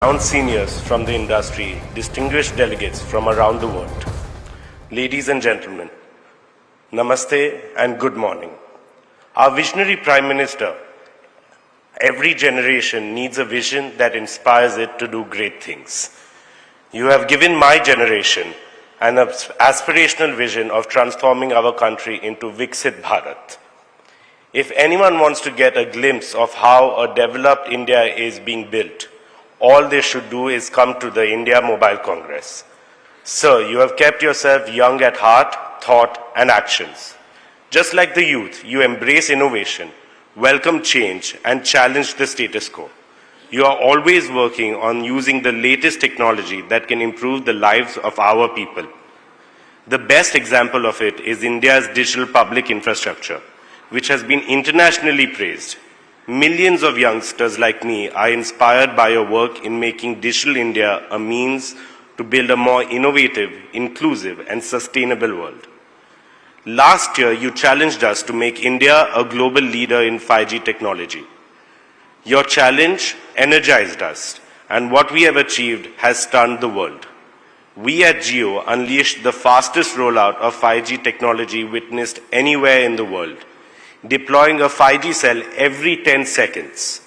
Renowned seniors from the industry, distinguished delegates from around the world, ladies and gentlemen, Namaste and good morning. Our visionary Prime Minister, every generation needs a vision that inspires it to do great things. You have given my generation an aspirational vision of transforming our country into Viksit Bharat. If anyone wants to get a glimpse of how a developed India is being built, all they should do is come to the India Mobile Congress. Sir, you have kept yourself young at heart, thought, and actions. Just like the youth, you embrace innovation, welcome change, and challenge the status quo. You are always working on using the latest technology that can improve the lives of our people. The best example of it is India's digital public infrastructure, which has been internationally praised. Millions of youngsters like me are inspired by your work in making Digital India a means to build a more innovative, inclusive, and sustainable world. Last year, you challenged us to make India a global leader in 5G technology. Your challenge energized us, and what we have achieved has stunned the world. We at Jio unleashed the fastest rollout of 5G technology witnessed anywhere in the world, deploying a 5G cell every 10 seconds.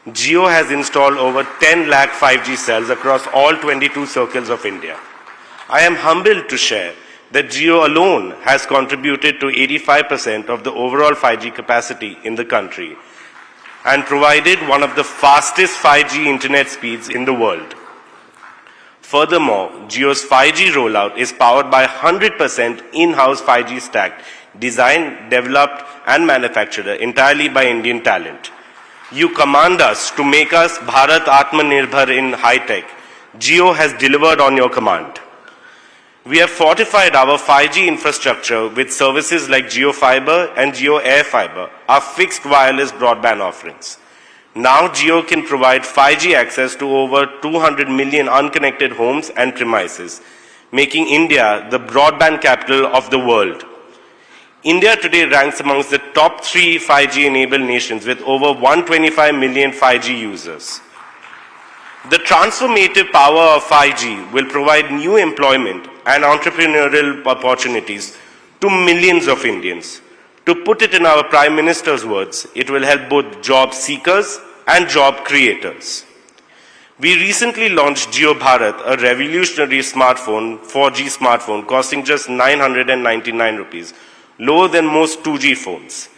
Jio has installed over 10 lakh 5G cells across all 22 circles of India. I am humbled to share that Jio alone has contributed to 85% of the overall 5G capacity in the country and provided one of the fastest 5G internet speeds in the world. Furthermore, Jio's 5G rollout is powered by 100% in-house 5G stack designed, developed, and manufactured entirely by Indian talent. You command us to make us Bharat Atmanirbhar in high-tech. Jio has delivered on your command. We have fortified our 5G infrastructure with services like Jio Fiber and Jio Air Fiber, our fixed wireless broadband offerings. Now Jio can provide 5G access to over 200 million unconnected homes and premises, making India the broadband capital of the world. India today ranks amongst the top 3 5G-enabled nations with over 125 million 5G users. The transformative power of 5G will provide new employment and entrepreneurial opportunities to millions of Indians. To put it in our Prime Minister's words, it will help both job seekers and job creators. We recently launched Jio Bharat, a revolutionary smartphone, 4G smartphone, costing just 999 rupees. Lower than most 2G phones.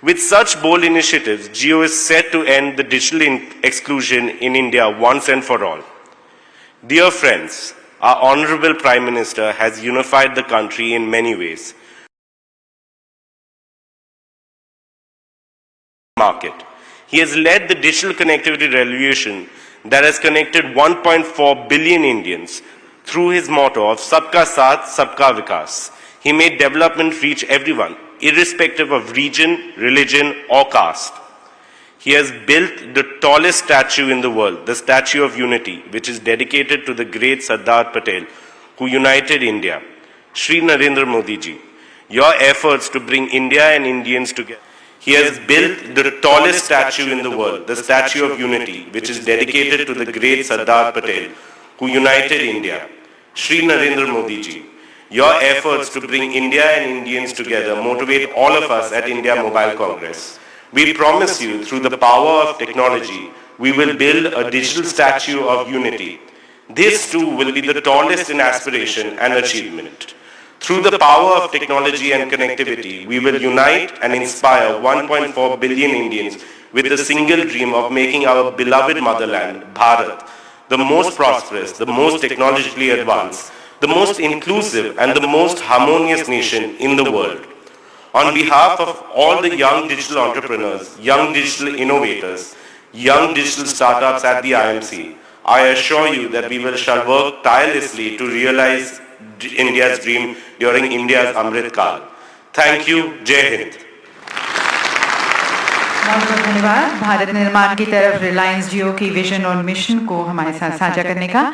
With such bold initiatives, Jio is set to end the digital exclusion in India once and for all. Dear friends, our Honorable Prime Minister has unified the country in many ways. Market. He has led the digital connectivity revolution that has connected 1.4 billion Indians through his motto of Sabka Saath, Sabka Vikas. He made development reach everyone, irrespective of region, religion, or caste. He has built the tallest statue in the world, the Statue of Unity, which is dedicated to the great Sardar Patel, who united India. Shri Narendra Modi ji, your efforts to bring India and Indians together. He has built the tallest statue in the world, the Statue of Unity, which is dedicated to the great Sardar Patel, who united India. Shri Narendra Modi ji, your efforts to bring India and Indians together motivate all of us at India Mobile Congress. We promise you, through the power of technology, we will build a digital statue of unity. This too will be the tallest in aspiration and achievement. Through the power of technology and connectivity, we will unite and inspire 1.4 billion Indians with the single dream of making our beloved motherland, Bharat, the most prosperous, the most technologically advanced, the most inclusive and the most harmonious nation in the world. On behalf of all the young digital entrepreneurs, young digital innovators, young digital startups at the IMC, I assure you that we shall work tirelessly to realize India's dream during India's Amrit Kaal. Thank you. Jai Hind. बहुत बहुत धन्यवाद भारत निर्माण की तरफ रिलायंस जियो की vision और mission को हमारे साथ साझा करने का।